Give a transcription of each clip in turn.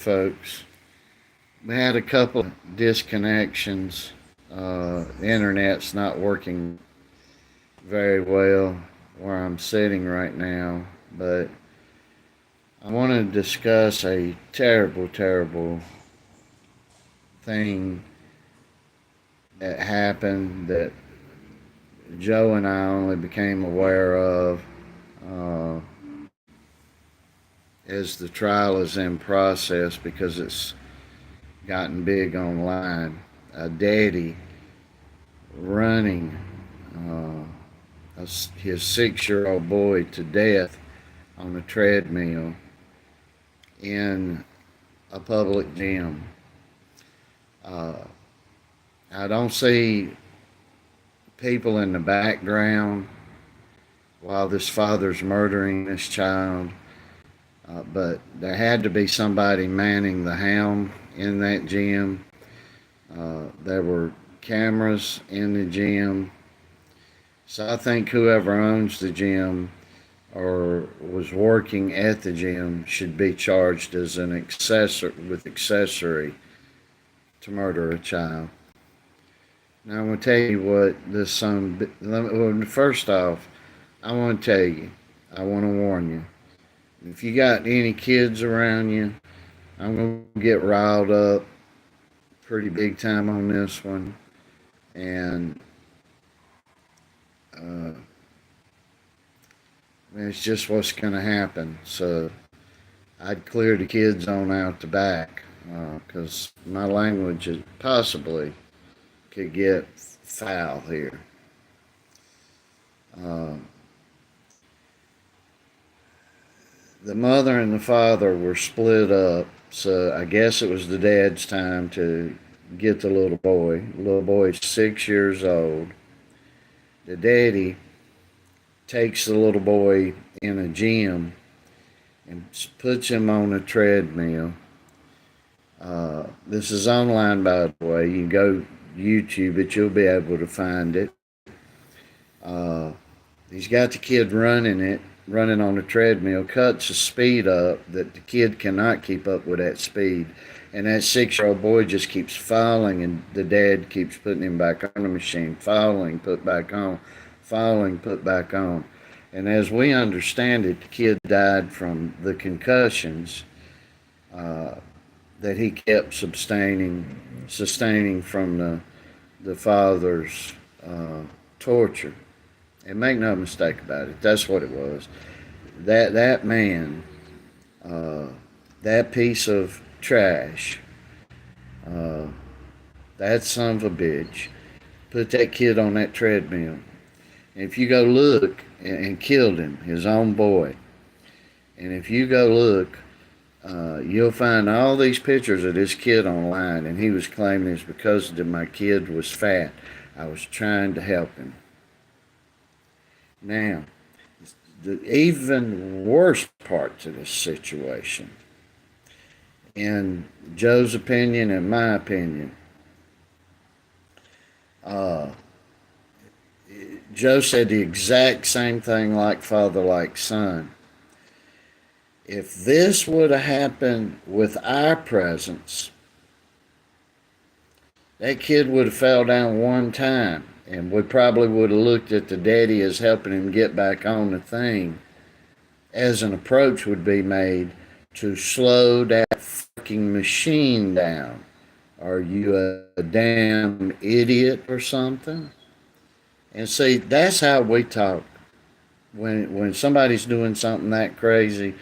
folks. We had a couple of disconnections. The internet's not working very well where I'm sitting right now, but I want to discuss a terrible, terrible thing that happened that Joe and I only became aware of uh, as the trial is in process because it's gotten big online. A daddy running his 6-year-old boy to death on a treadmill in a public gym. Uh, I don't see people in the background while this father's murdering this child, but there had to be somebody manning the helm in that gym. There were cameras in the gym. So I think whoever owns the gym or was working at the gym should be charged as an accessory to murder a child. Now I'm going to tell you what this son. First off, I want to tell you, I want to warn you. If you got any kids around you, I'm going to get riled up pretty big time on this one, and uh, it's just what's going to happen. So I'd clear the kids on out the back because my language is possibly could get foul here. Uh, the mother and the father were split up, so I guess it was the dad's time to get the little boy. The little boy's 6 years old. The daddy takes the little boy in a gym and puts him on a treadmill. This is online, by the way. You can go YouTube it, you'll be able to find it. Uh, he's got the kid running on the treadmill, cuts the speed up that the kid cannot keep up with that speed. And that 6-year-old boy just keeps falling, and the dad keeps putting him back on the machine, falling, put back on, falling, put back on. And as we understand it, the kid died from the concussions that he kept sustaining from the father's torture. And make no mistake about it, that's what it was. That man, that piece of trash, uh, that son of a bitch, put that kid on that treadmill. And if you go look, and killed him, his own boy. And if you go look, you'll find all these pictures of this kid online, and he was claiming it's because my kid was fat. I was trying to help him. Now, the even worse part to this situation, in Joe's opinion and my opinion, Joe said the exact same thing like father, like son. If this would have happened with our presence, that kid would have fell down one time, and we probably would have looked at the daddy as helping him get back on the thing, as an approach would be made to slow that fucking machine down. Are you a damn idiot or something? And see, that's how we talk. When somebody's doing something that crazy,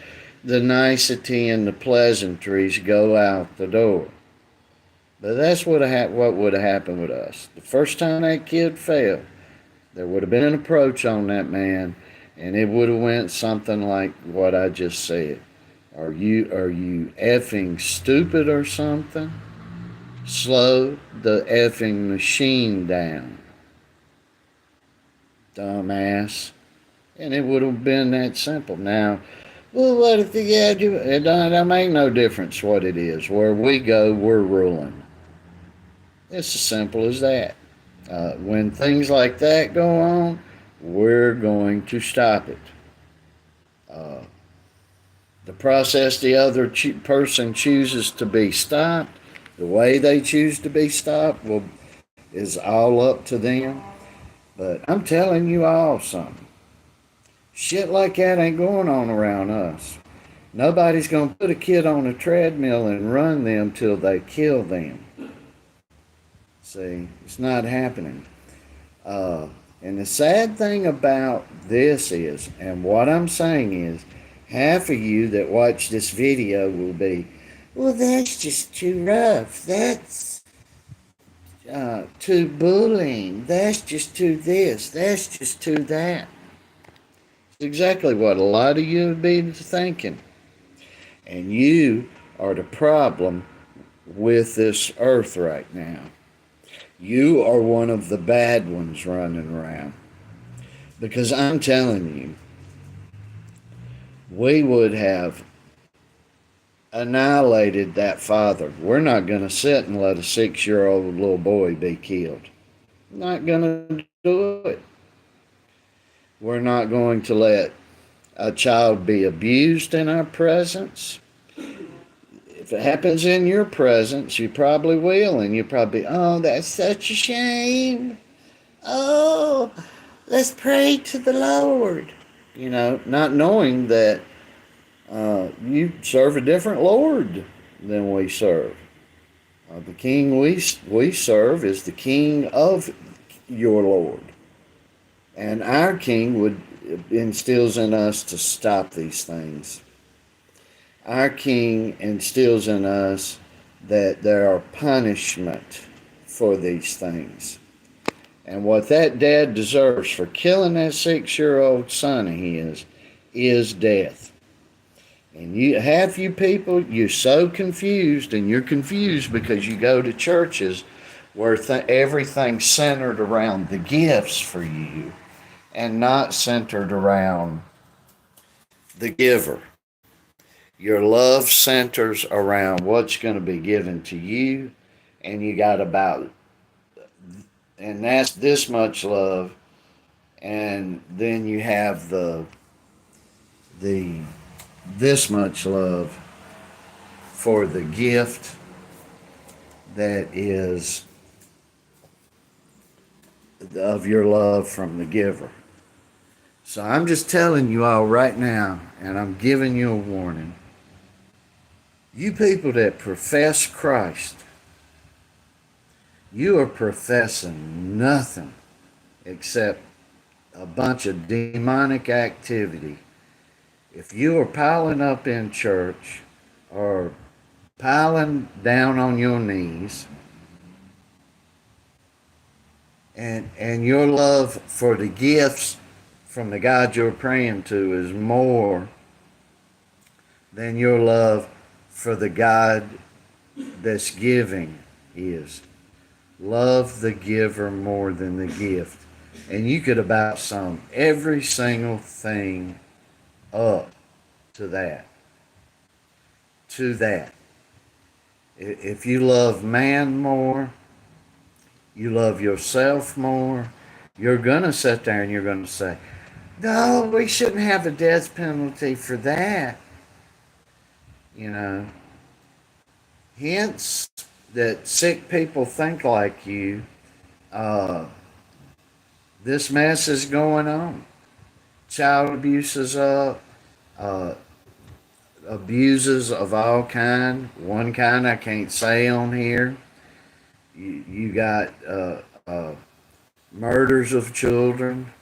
the nicety and the pleasantries go out the door. But that's what would have happened with us. The first time that kid fell, there would have been an approach on that man, and it would have went something like what I just said. Are you effing stupid or something? Slow the effing machine down, dumbass. And it would have been that simple. Now, well, what if the guy do it? Don't make no difference what it is. Where we go, we're ruling. It's as simple as that. When things like that go on, we're going to stop it. The process the other person chooses to be stopped, the way they choose to be stopped, is all up to them. But I'm telling you all something. Shit like that ain't going on around us. Nobody's going to put a kid on a treadmill and run them till they kill them. See, it's not happening. And the sad thing about this is, and what I'm saying is, half of you that watch this video will be, well, that's just too rough. That's too bullying. That's just too this. That's just too that. It's exactly what a lot of you would be thinking. And you are the problem with this earth right now. You are one of the bad ones running around. Because I'm telling you, we would have annihilated that father. We're not going to sit and let a 6-year-old little boy be killed. Not going to do it. We're not going to let a child be abused in our presence. If it happens in your presence, you probably will, and you probably, oh, that's such a shame. Oh, let's pray to the Lord. You know, not knowing that you serve a different Lord than we serve. The King we serve is the King of your Lord. And our King instills in us to stop these things. Our King instills in us that there are punishment for these things. And what that dad deserves for killing that 6-year-old son of his is death. And half you people, you're so confused, and you're confused because you go to churches where everything's centered around the gifts for you and not centered around the giver. Your love centers around what's going to be given to you, and you got and that's this much love, and then you have the this much love for the gift that is of your love from the giver. So I'm just telling you all right now, and I'm giving you a warning. You people that profess Christ, you are professing nothing except a bunch of demonic activity. If you are piling up in church or piling down on your knees, and your love for the gifts from the God you're praying to is more than your love for the God that's giving is. Love the giver more than the gift. And you could about sum every single thing up to that. To that. If you love man more, you love yourself more, you're going to sit there and you're going to say, no, we shouldn't have a death penalty for that. You know. Hence, that sick people think like you. This mess is going on. Child abuse is up. Abuses of all kind. One kind I can't say on here. You got murders of children.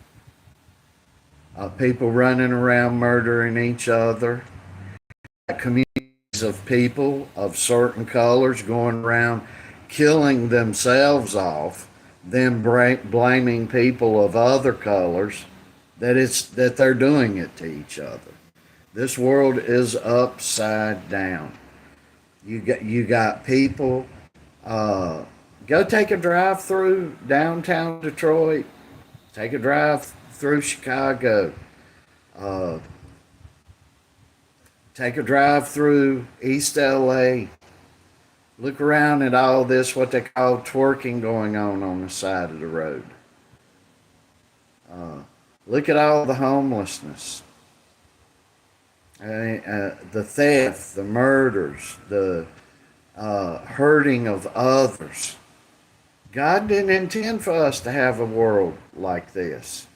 People running around murdering each other. Communities of people of certain colors going around killing themselves off, then blaming people of other colors that they're doing it to each other. This world is upside down. You got people. Go take a drive through downtown Detroit. Take a drive through Chicago. Take a drive through East LA. Look around at all this, what they call twerking going on the side of the road. Look at all the homelessness. The theft, the murders, the hurting of others. God didn't intend for us to have a world like this.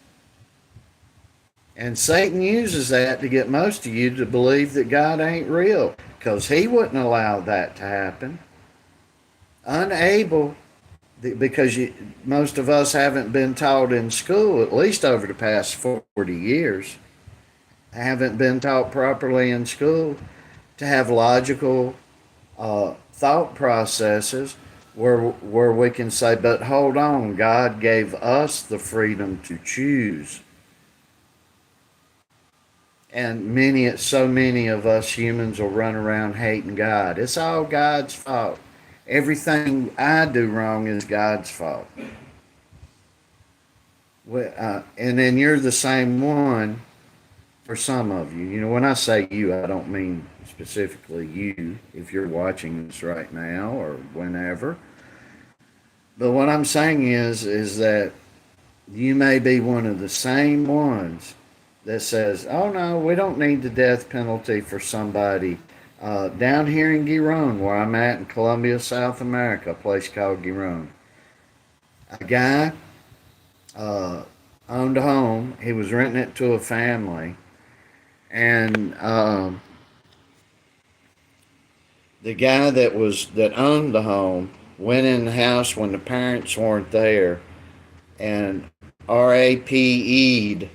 And Satan uses that to get most of you to believe that God ain't real, because he wouldn't allow that to happen. Unable, because most of us haven't been taught in school, at least over the past 40 years, haven't been taught properly in school to have logical thought processes where we can say, but hold on, God gave us the freedom to choose. And so many of us humans will run around hating God. It's all God's fault. Everything I do wrong is God's fault. And then you're the same one for some of you. You know, when I say you, I don't mean specifically you, if you're watching this right now or whenever. But what I'm saying is that you may be one of the same ones that says, oh no, we don't need the death penalty for somebody down here in Giron, where I'm at in Colombia, South America, a place called Giron. A guy owned a home. He was renting it to a family. And the guy that owned the home went in the house when the parents weren't there and RAPE'd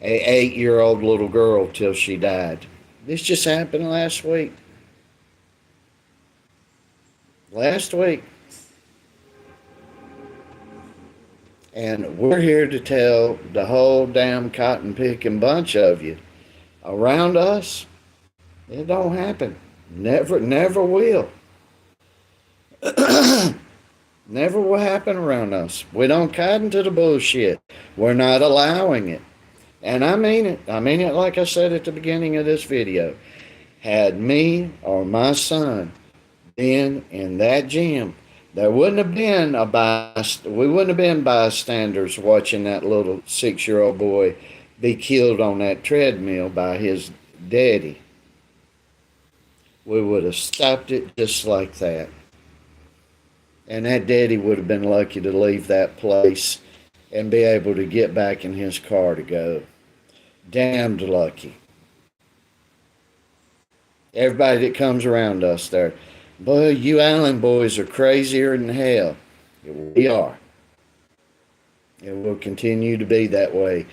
a 8-year-old little girl till she died. This just happened last week. Last week. And we're here to tell the whole damn cotton picking bunch of you around us, it don't happen. Never will. Never will happen around us. We don't cotton to the bullshit. We're not allowing it. And I mean it. I mean it like I said at the beginning of this video. Had me or my son been in that gym, there wouldn't have been we wouldn't have been bystanders watching that little 6-year-old boy be killed on that treadmill by his daddy. We would have stopped it just like that. And that daddy would have been lucky to leave that place and be able to get back in his car to go. Damned lucky. Everybody that comes around us there, boy, you island boys are crazier than hell. We are. It will continue to be that way.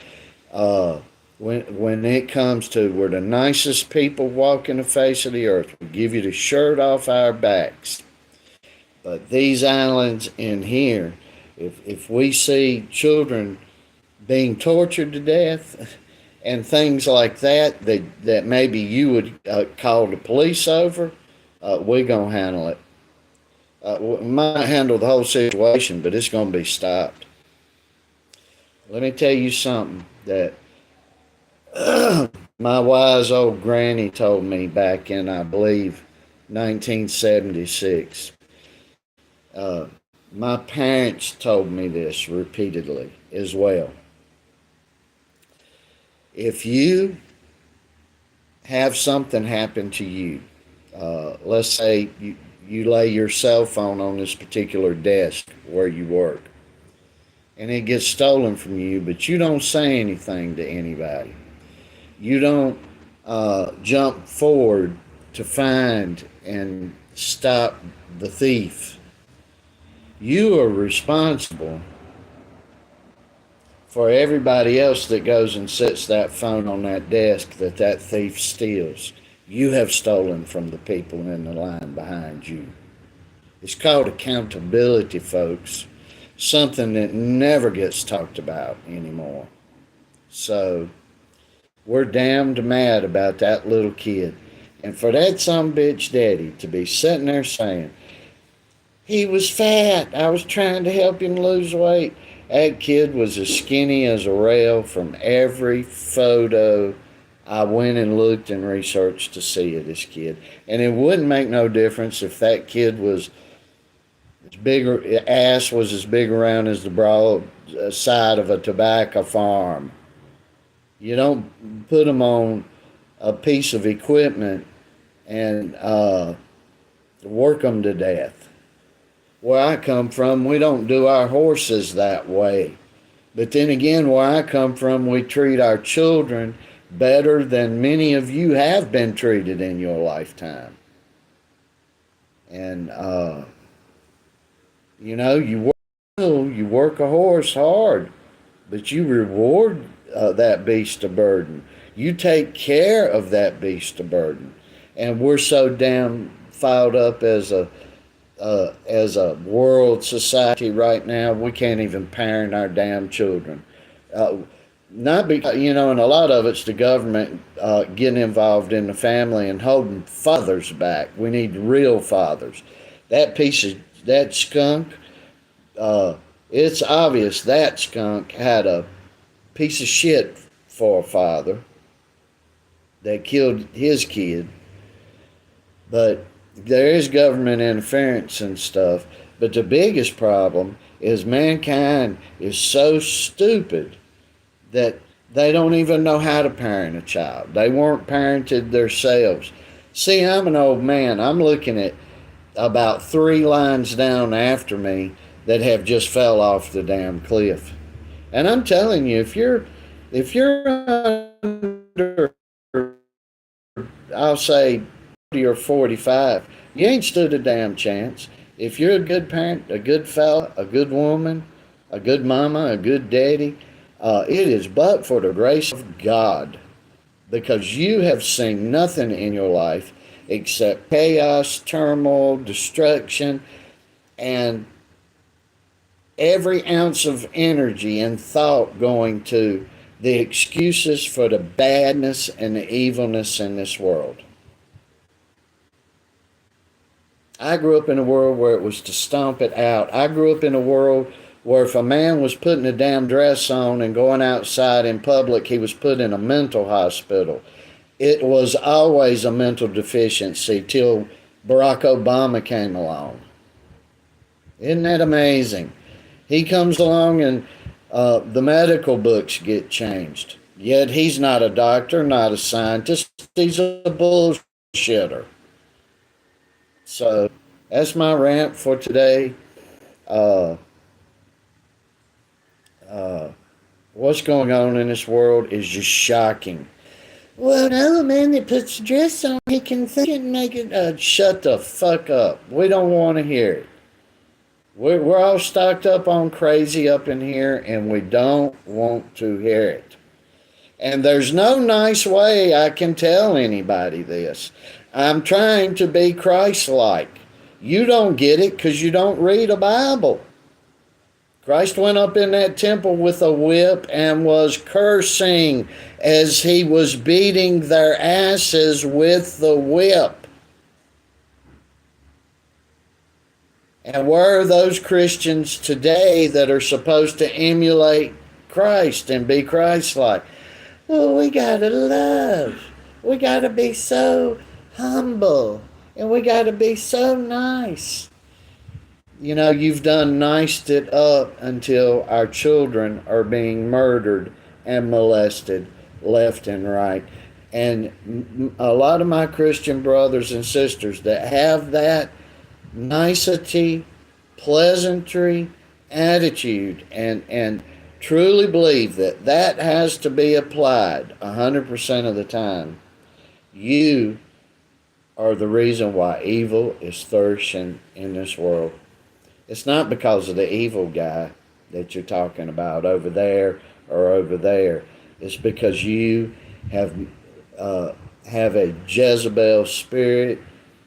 When it comes to we're the nicest people walking the face of the earth, we give you the shirt off our backs. But these islands in here, if we see children being tortured to death and things like that maybe you would call the police over, we're going to handle it. We might handle the whole situation, but it's going to be stopped. Let me tell you something that my wise old granny told me back in, I believe, 1976. My parents told me this repeatedly as well. If you have something happen to you, let's say you lay your cell phone on this particular desk where you work, and it gets stolen from you, but you don't say anything to anybody. You don't jump forward to find and stop the thief. You are responsible for everybody else that goes and sets that phone on that desk that thief steals. You have stolen from the people in the line behind you. It's called accountability, folks. Something that never gets talked about anymore. So, we're damned mad about that little kid. And for that sumbitch daddy to be sitting there saying, he was fat, I was trying to help him lose weight. That kid was as skinny as a rail from every photo I went and looked and researched to see of this kid. And it wouldn't make no difference if that kid was as bigger, ass was as big around as the broad side of a tobacco farm. You don't put them on a piece of equipment and work them to death. Where I come from, we don't do our horses that way. But then again, where I come from, we treat our children better than many of you have been treated in your lifetime. And, you work a horse hard, but you reward that beast of burden. You take care of that beast of burden. And we're so damn filed up as a world society right now, we can't even parent our damn children. Not because, and a lot of it's the government getting involved in the family and holding fathers back. We need real fathers. That skunk, it's obvious that skunk had a piece of shit for a father that killed his kid. But there is government interference and stuff. But the biggest problem is mankind is so stupid that they don't even know how to parent a child. They weren't parented themselves. See, I'm an old man. I'm looking at about 3 lines down after me that have just fell off the damn cliff. And I'm telling you, if you're under, I'll say 40 or 45, you ain't stood a damn chance. If you're a good parent, a good fella, a good woman, a good mama, a good daddy, it is but for the grace of God, because you have seen nothing in your life except chaos, turmoil, destruction, and every ounce of energy and thought going to the excuses for the badness and the evilness in this world. I grew up in a world where it was to stomp it out. I grew up in a world where if a man was putting a damn dress on and going outside in public, he was put in a mental hospital. It was always a mental deficiency till Barack Obama came along. Isn't that amazing? He comes along and the medical books get changed. Yet he's not a doctor, not a scientist. He's a bullshitter. So that's my rant for today. What's going on in this world is just shocking. Well, no, man that puts a dress on, he can think and make it. Shut the fuck up. We don't want to hear it. We're all stocked up on crazy up in here, and we don't want to hear it. And there's no nice way I can tell anybody this. I'm trying to be Christ-like. You don't get it because you don't read a Bible. Christ went up in that temple with a whip and was cursing as he was beating their asses with the whip. And where are those Christians today that are supposed to emulate Christ and be Christ-like? Oh, we gotta love. We gotta be so humble. And we gotta be so nice. You've done niced it up until our children are being murdered and molested left and right. And a lot of my Christian brothers and sisters that have that nicety, pleasantry, attitude, and truly believe that has to be applied 100% of the time, you are the reason why evil is flourishing in this world. It's not because of the evil guy that you're talking about over there or over there. It's because you have a Jezebel spirit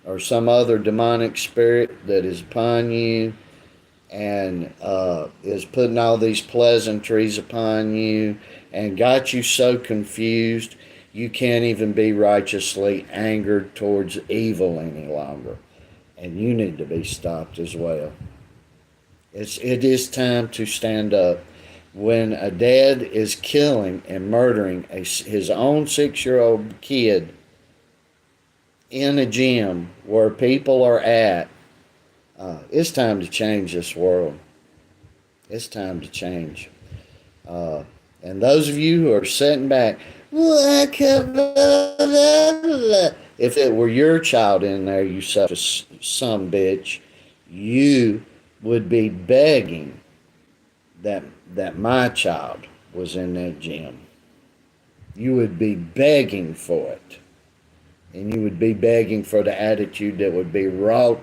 or some other demonic spirit that is upon you and is putting all these pleasantries upon you and got you so confused you can't even be righteously angered towards evil any longer. And you need to be stopped as well. It is time to stand up. When a dad is killing and murdering his own 6-year-old kid in a gym where people are at, it's time to change this world. It's time to change. And those of you who are sitting back, if it were your child in there, you some bitch, you would be begging that my child was in that gym. You would be begging for it. And you would be begging for the attitude that would be wrought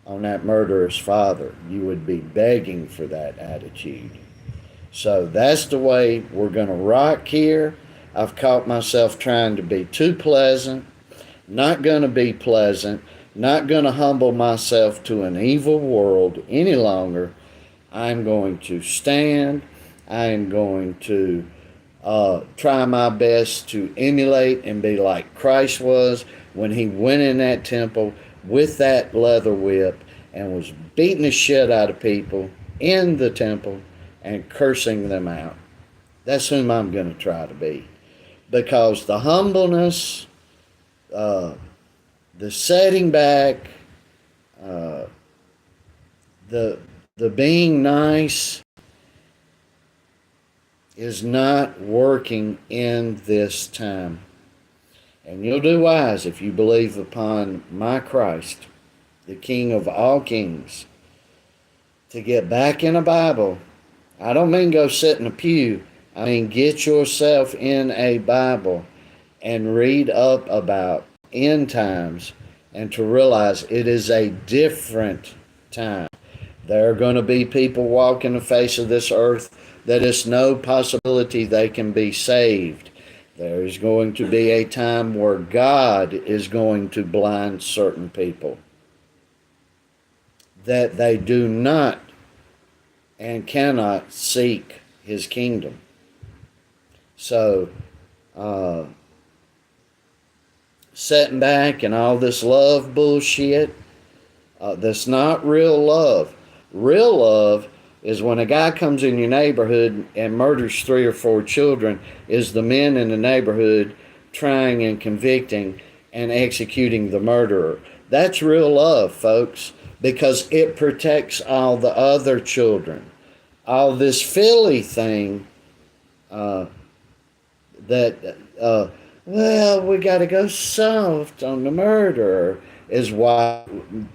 on that murderer's father. You would be begging for that attitude. So that's the way we're going to rock here. I've caught myself trying to be too pleasant, not going to be pleasant, not going to humble myself to an evil world any longer. I'm going to stand. I am going to try my best to emulate and be like Christ was when he went in that temple with that leather whip and was beating the shit out of people in the temple and cursing them out. That's whom I'm going to try to be. Because the humbleness, the setting back, the being nice is not working in this time. And you'll do wise if you believe upon my Christ, the King of all kings, to get back in a Bible. I don't mean go sit in a pew. I mean get yourself in a Bible and read up about end times and to realize it is a different time. There are going to be people walking the face of this earth that it's no possibility they can be saved. There is going to be a time where God is going to blind certain people that they do not and cannot seek his kingdom. So, sitting back and all this love bullshit, that's not real love. Real love is when a guy comes in your neighborhood and murders 3 or 4 children, is the men in the neighborhood trying and convicting and executing the murderer. That's real love, folks, because it protects all the other children. All this Philly thing well, we got to go soft on the murderer is why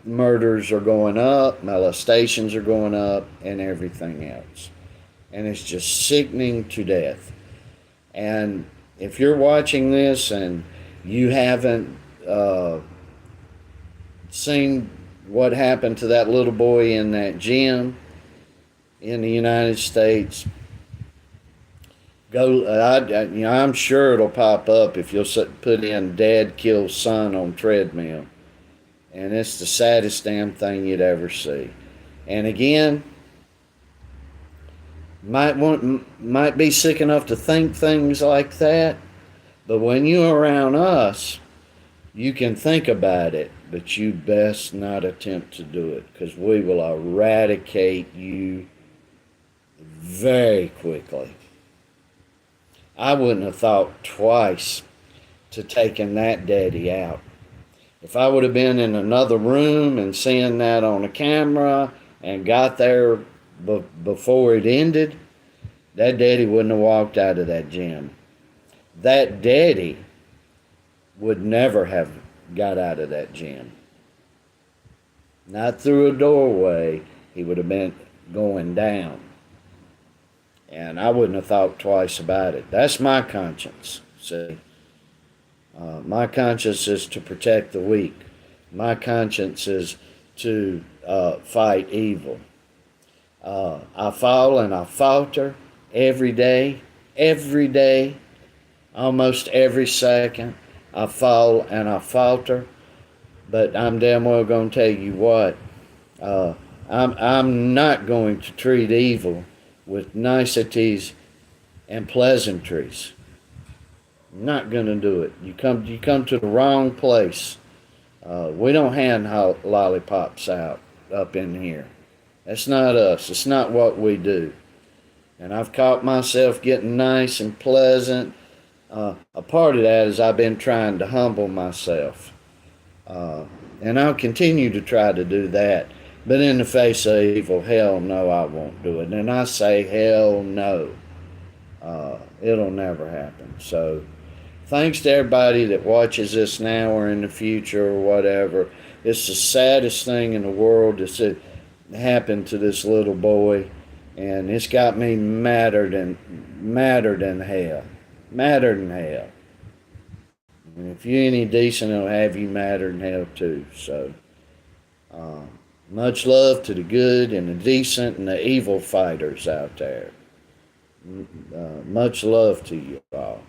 murders are going up, molestations are going up, and everything else. And it's just sickening to death. And if you're watching this and you haven't seen what happened to that little boy in that gym in the United States, I'm sure it'll pop up if you'll put in "Dad kills son" on treadmill. And it's the saddest damn thing you'd ever see. And again, might be sick enough to think things like that, but when you're around us, you can think about it, but you best not attempt to do it, because we will eradicate you very quickly. I wouldn't have thought twice to taking that daddy out. If I would have been in another room and seeing that on a camera and got there before it ended, that daddy wouldn't have walked out of that gym. That daddy would never have got out of that gym. Not through a doorway. He would have been going down. And I wouldn't have thought twice about it. That's my conscience, see. My conscience is to protect the weak. My conscience is to fight evil. I fall and I falter every day, almost every second. I fall and I falter, but I'm damn well going to tell you what. I'm not going to treat evil with niceties and pleasantries. I'm not going to do it. You come to the wrong place. We don't hand lollipops out up in here. That's not us. It's not what we do. And I've caught myself getting nice and pleasant. A part of that is I've been trying to humble myself. And I'll continue to try to do that. But in the face of evil, hell no, I won't do it. And I say hell no. It'll never happen. So, thanks to everybody that watches this now or in the future or whatever. It's the saddest thing in the world that happened to this little boy, and it's got me madder than hell, madder than hell. And if you're any decent, it'll have you madder than hell too. So, um, much love to the good and the decent and the evil fighters out there. Much love to you all.